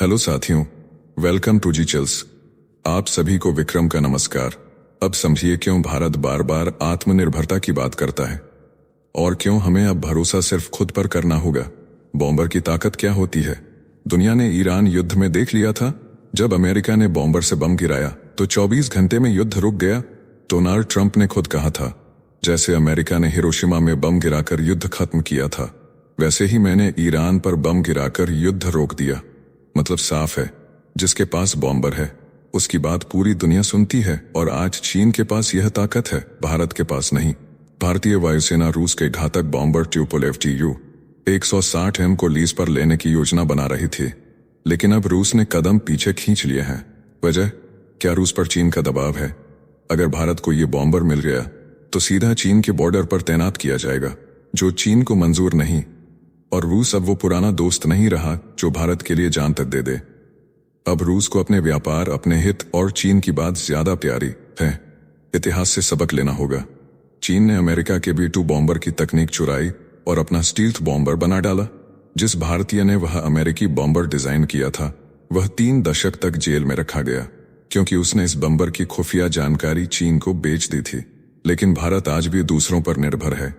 Hello साथियों, welcome to ji chills. आप सभी को विक्रम का नमस्कार। अब समझिए क्यों भारत बार बार आत्मनिर्भरता की बात करता है और क्यों हमें अब भरोसा सिर्फ खुद पर करना होगा। बॉम्बर की ताकत क्या होती है? दुनिया ने ईरान युद्ध में देख लिया था। जब अमेरिका ने बॉम्बर से बम गिराया तो 24 घंटे में युद्ध रुक गया। डोनाल्ड ट्रंप ने खुद कहा था, जैसे अमेरिका ने हिरोशिमा में बम गिराकर युद्ध खत्म किया था, वैसे ही मैंने ईरान पर बम गिराकर युद्ध रोक दिया। मतलब साफ है, जिसके पास बॉम्बर है उसकी बात पूरी दुनिया सुनती है। और आज चीन के पास यह ताकत है, भारत के पास नहीं। भारतीय वायुसेना रूस के घातक बॉम्बर ट्यूपोलेव Tu-160M को लीज पर लेने की योजना बना रही थी, लेकिन अब रूस ने कदम पीछे खींच लिए हैं। वजह क्या? रूस पर चीन का दबाव है। अगर भारत को ये बॉम्बर मिल गया तो सीधा चीन के बॉर्डर पर तैनात किया जाएगा, जो चीन को मंजूर नहीं। और रूस अब वो पुराना दोस्त नहीं रहा जो भारत के लिए जान तक दे दे। अब रूस को अपने व्यापार, अपने हित और चीन की बात ज्यादा प्यारी है। इतिहास से सबक लेना होगा। चीन ने अमेरिका के B-2 बॉम्बर की तकनीक चुराई और अपना स्टील्थ बॉम्बर बना डाला। जिस भारतीय ने वह अमेरिकी बॉम्बर डिजाइन किया था, वह 3 दशक तक जेल में रखा गया, क्योंकि उसने इस बॉम्बर की खुफिया जानकारी चीन को बेच दी थी। लेकिन भारत आज भी दूसरों पर निर्भर है।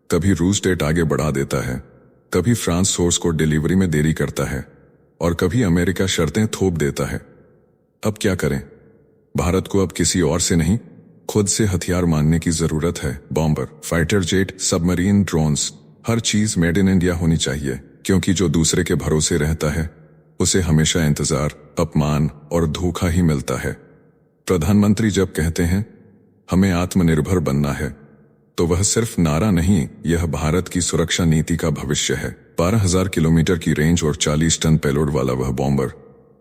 कभी रूस डेट आगे बढ़ा देता है, कभी फ्रांस सोर्स को डिलीवरी में देरी करता है और कभी अमेरिका शर्तें थोप देता है। अब क्या करें? भारत को अब किसी और से नहीं, खुद से हथियार मांगने की जरूरत है। Bomber, fighter jet, submarine, drones, हर चीज मेड इन इंडिया होनी चाहिए, क्योंकि जो दूसरे के भरोसे रहता है उसे हमेशा इंतजार, अपमान और धोखा ही मिलता है। प्रधानमंत्री जब कहते हैं हमें आत्मनिर्भर बनना है, तो वह सिर्फ नारा नहीं, यह भारत की सुरक्षा नीति का भविष्य है। 12,000 किलोमीटर की रेंज और 40 टन पेलोड वाला वह बॉम्बर,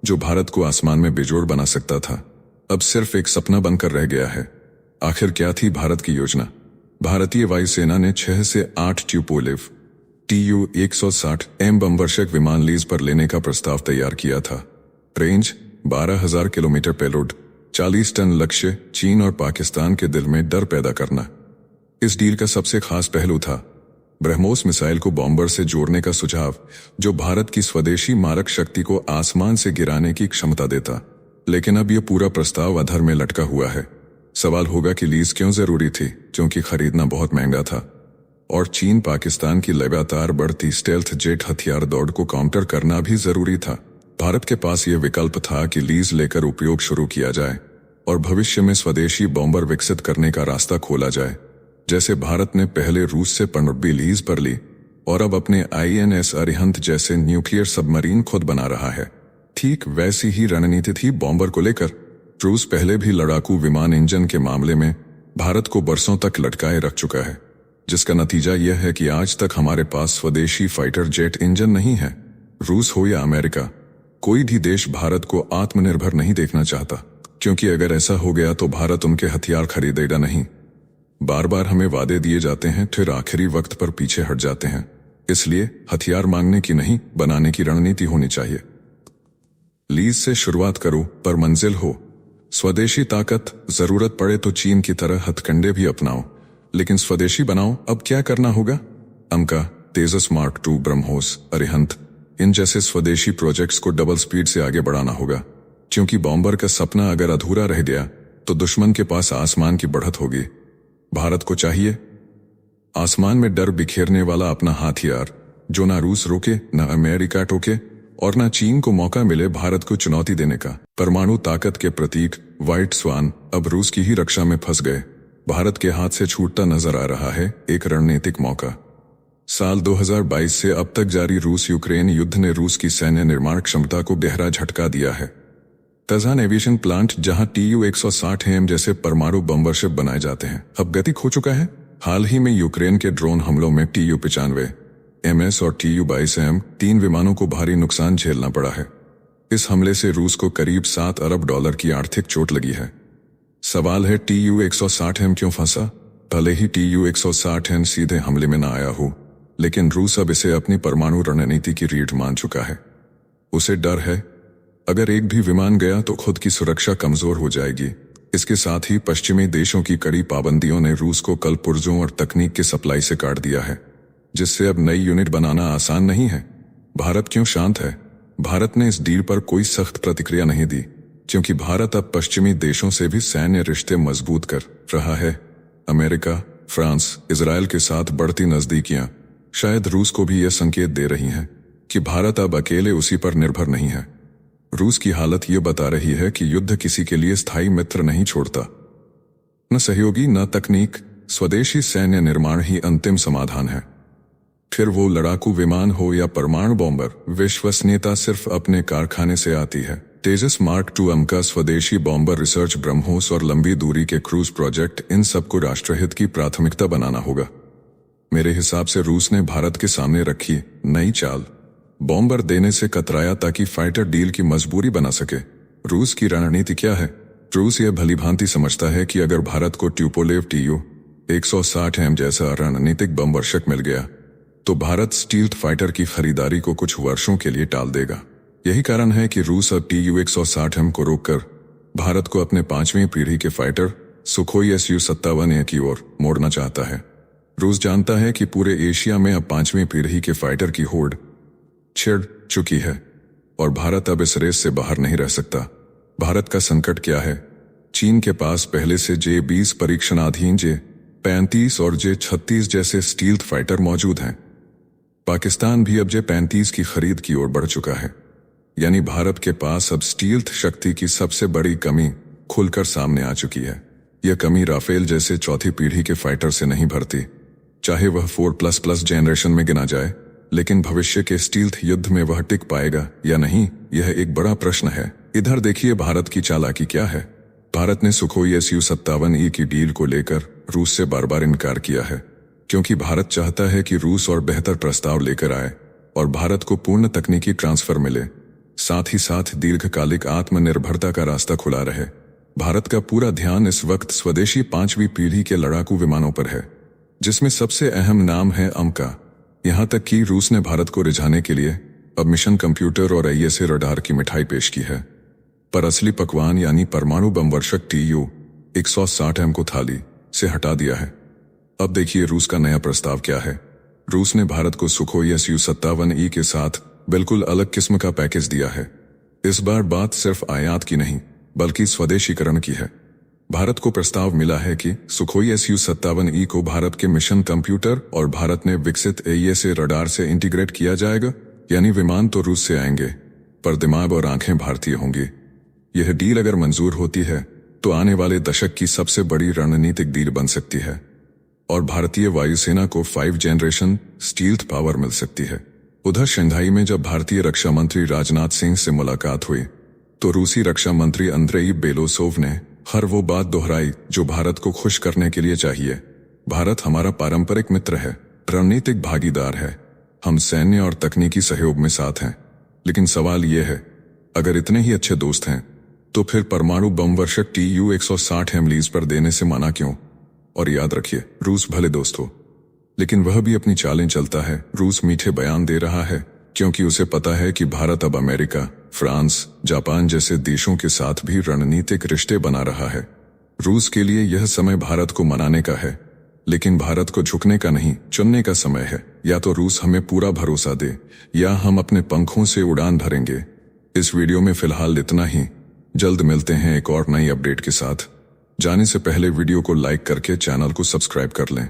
जो भारत को आसमान में बेजोड़ बना सकता था, अब सिर्फ एक सपना बनकर रह गया है। आखिर क्या थी भारत की योजना? भारतीय वायुसेना ने 6 से 8 ट्यूपोलेव Tu-160M बमवर्षक विमान लीज पर लेने का प्रस्ताव तैयार किया था। रेंज 12,000 किलोमीटर, पेलोड 40 टन, लक्ष्य चीन और पाकिस्तान के दिल में डर पैदा करना। इस डील का सबसे खास पहलू था ब्रह्मोस मिसाइल को बॉम्बर से जोड़ने का सुझाव, जो भारत की स्वदेशी मारक शक्ति को आसमान से गिराने की क्षमता देता। लेकिन अब यह पूरा प्रस्ताव अधर में लटका हुआ है। सवाल होगा कि लीज क्यों जरूरी थी? क्योंकि खरीदना बहुत महंगा था और चीन पाकिस्तान की लगातार बढ़ती स्टेल्थ जेट हथियार दौड़ को काउंटर करना भी जरूरी था। भारत के पास यह विकल्प था कि लीज लेकर उपयोग शुरू किया जाए और भविष्य में स्वदेशी बॉम्बर विकसित करने का रास्ता खोला जाए। जैसे भारत ने पहले रूस से पनडुब्बी लीज पर ली और अब अपने INS अरिहंत जैसे न्यूक्लियर सबमरीन खुद बना रहा है, ठीक वैसी ही रणनीति थी बॉम्बर को लेकर। रूस पहले भी लड़ाकू विमान इंजन के मामले में भारत को बरसों तक लटकाए रख चुका है, जिसका नतीजा यह है कि आज तक हमारे पास स्वदेशी फाइटर जेट इंजन नहीं है। रूस हो या अमेरिका, कोई भी देश भारत को आत्मनिर्भर नहीं देखना चाहता, क्योंकि अगर ऐसा हो गया तो भारत उनके हथियार खरीदेगा नहीं। बार बार हमें वादे दिए जाते हैं, फिर आखिरी वक्त पर पीछे हट जाते हैं। इसलिए हथियार मांगने की नहीं, बनाने की रणनीति होनी चाहिए। लीज से शुरुआत करो पर मंजिल हो। स्वदेशी ताकत, जरूरत पड़े तो चीन की तरह हथकंडे भी अपनाओ, लेकिन स्वदेशी बनाओ। अब क्या करना होगा? अमका, तेजस मार्क 2, ब्रह्मोस, अरिहंत, इन जैसे स्वदेशी प्रोजेक्ट्स को डबल स्पीड से आगे बढ़ाना होगा, क्योंकि बॉम्बर का सपना अगर अधूरा रह गया तो दुश्मन के पास आसमान की बढ़त होगी। भारत को चाहिए आसमान में डर बिखेरने वाला अपना हथियार, जो ना रूस रोके, ना अमेरिका टोके और ना चीन को मौका मिले भारत को चुनौती देने का। परमाणु ताकत के प्रतीक व्हाइट स्वान अब रूस की ही रक्षा में फंस गए। भारत के हाथ से छूटता नजर आ रहा है एक रणनीतिक मौका। साल 2022 से अब तक जारी रूस यूक्रेन युद्ध ने रूस की सैन्य निर्माण क्षमता को गहरा झटका दिया है। कजान एविएशन प्लांट, जहां Tu-160M जैसे परमाणु बमवर्षक बनाए जाते हैं, अब गति खो चुका है। हाल ही में यूक्रेन के ड्रोन हमलों में Tu-95MS और Tu-22M 3 विमानों को भारी नुकसान झेलना पड़ा है। इस हमले से रूस को करीब $7 अरब की आर्थिक चोट लगी है। सवाल है, Tu-160M क्यों फंसा? भले ही Tu-160M सीधे हमले में न आया हो, लेकिन रूस अब इसे अपनी परमाणु रणनीति की रीढ़ मान चुका है। उसे डर है, अगर एक भी विमान गया तो खुद की सुरक्षा कमजोर हो जाएगी। इसके साथ ही पश्चिमी देशों की कड़ी पाबंदियों ने रूस को कल पुर्जों और तकनीक के सप्लाई से काट दिया है, जिससे अब नई यूनिट बनाना आसान नहीं है। भारत क्यों शांत है? भारत ने इस डील पर कोई सख्त प्रतिक्रिया नहीं दी, क्योंकि भारत अब पश्चिमी देशों से भी सैन्य रिश्ते मजबूत कर रहा है। अमेरिका, फ्रांस, इजराइल के साथ बढ़ती नजदीकियां शायद रूस को भी यह संकेत दे रही हैं कि भारत अब अकेले उसी पर निर्भर नहीं है। रूस की हालत ये बता रही है कि युद्ध किसी के लिए स्थायी मित्र नहीं छोड़ता। न सहयोगी, न तकनीक, स्वदेशी सैन्य निर्माण ही अंतिम समाधान है। फिर वो लड़ाकू विमान हो या परमाणु बॉम्बर, विश्वसनीयता सिर्फ अपने कारखाने से आती है। तेजस मार्क II का स्वदेशी बॉम्बर रिसर्च, ब्रह्मोस और लंबी दूरी के क्रूज प्रोजेक्ट, इन सबको राष्ट्रहित की प्राथमिकता बनाना होगा। मेरे हिसाब से रूस ने भारत के सामने रखी नई चाल बॉम्बर देने से कतराया ताकि फाइटर डील की मजबूरी बना सके। रूस की रणनीति क्या है? रूस यह भलीभांति समझता है कि अगर भारत को ट्यूपोलेव Tu-160M जैसा रणनीतिक बमवर्षक मिल गया तो भारत स्टील्थ फाइटर की खरीदारी को कुछ वर्षों के लिए टाल देगा। यही कारण है कि रूस अब Tu-160M को रोककर भारत को अपने 5वीं पीढ़ी के फाइटर सुखोई Su-57A की ओर मोड़ना चाहता है। रूस जानता है कि पूरे एशिया में अब 5वीं पीढ़ी के फाइटर की होड़ छिड़ चुकी है और भारत अब इस रेस से बाहर नहीं रह सकता। भारत का संकट क्या है? चीन के पास पहले से J-20 परीक्षणाधीन J-35 और J-36 जैसे स्टील्थ फाइटर मौजूद हैं। पाकिस्तान भी अब J-35 की खरीद की ओर बढ़ चुका है। यानी भारत के पास अब स्टील्थ शक्ति की सबसे बड़ी कमी खुलकर सामने आ चुकी है। यह कमी राफेल जैसे चौथी पीढ़ी के फाइटर से नहीं भरती, चाहे वह 4++ जेनरेशन में गिना जाए, लेकिन भविष्य के स्टील्थ युद्ध में वह टिक पाएगा या नहीं, यह एक बड़ा प्रश्न है। इधर देखिए भारत की चालाकी क्या है। भारत ने सुखोई Su-57E की डील को लेकर रूस से बार बार इनकार किया है, क्योंकि भारत चाहता है कि रूस और बेहतर प्रस्ताव लेकर आए और भारत को पूर्ण तकनीकी ट्रांसफर मिले, साथ ही साथ दीर्घकालिक आत्मनिर्भरता का रास्ता खुला रहे। भारत का पूरा ध्यान इस वक्त स्वदेशी 5वीं पीढ़ी के लड़ाकू विमानों पर है, जिसमें सबसे अहम नाम है AMCA। यहां तक कि रूस ने भारत को रिझाने के लिए अब मिशन कंप्यूटर और ISA रडार की मिठाई पेश की है, पर असली पकवान यानी परमाणु बमवर्षक Tu-160M को थाली से हटा दिया है। अब देखिए रूस का नया प्रस्ताव क्या है। रूस ने भारत को सुखोई Su-57E के साथ बिल्कुल अलग किस्म का पैकेज दिया है। इस बार बात सिर्फ आयात की नहीं बल्कि स्वदेशीकरण की है। भारत को प्रस्ताव मिला है कि सुखोई Su-57E को भारत के मिशन कंप्यूटर और भारत ने विकसित ISA रडार से इंटीग्रेट किया जाएगा। यानी विमान तो रूस से आएंगे पर दिमाग और आंखें भारतीय होंगी। यह डील अगर मंजूर होती है तो आने वाले दशक की सबसे बड़ी रणनीतिक डील बन सकती है और भारतीय वायुसेना को 5 जनरेशन स्टील्थ पावर मिल सकती है। उधर शंघाई में जब भारतीय रक्षा मंत्री राजनाथ सिंह से मुलाकात हुई तो रूसी रक्षा मंत्री अंद्रेई बेलोसोव ने हर वो बात दोहराई जो भारत को खुश करने के लिए चाहिए। भारत हमारा पारंपरिक मित्र है, रणनीतिक भागीदार है, हम सैन्य और तकनीकी सहयोग में साथ हैं। लेकिन सवाल यह है, अगर इतने ही अच्छे दोस्त हैं तो फिर परमाणु बमवर्षक Tu-160M लीज पर देने से मना क्यों? और याद रखिए, रूस भले दोस्त हो लेकिन वह भी अपनी चालें चलता है। रूस मीठे बयान दे रहा है क्योंकि उसे पता है कि भारत अब अमेरिका, फ्रांस, जापान जैसे देशों के साथ भी रणनीतिक रिश्ते बना रहा है। रूस के लिए यह समय भारत को मनाने का है, लेकिन भारत को झुकने का नहीं, चुनने का समय है। या तो रूस हमें पूरा भरोसा दे या हम अपने पंखों से उड़ान भरेंगे। इस वीडियो में फिलहाल इतना ही। जल्द मिलते हैं एक और नई अपडेट के साथ। जाने से पहले वीडियो को लाइक करके चैनल को सब्सक्राइब कर लें।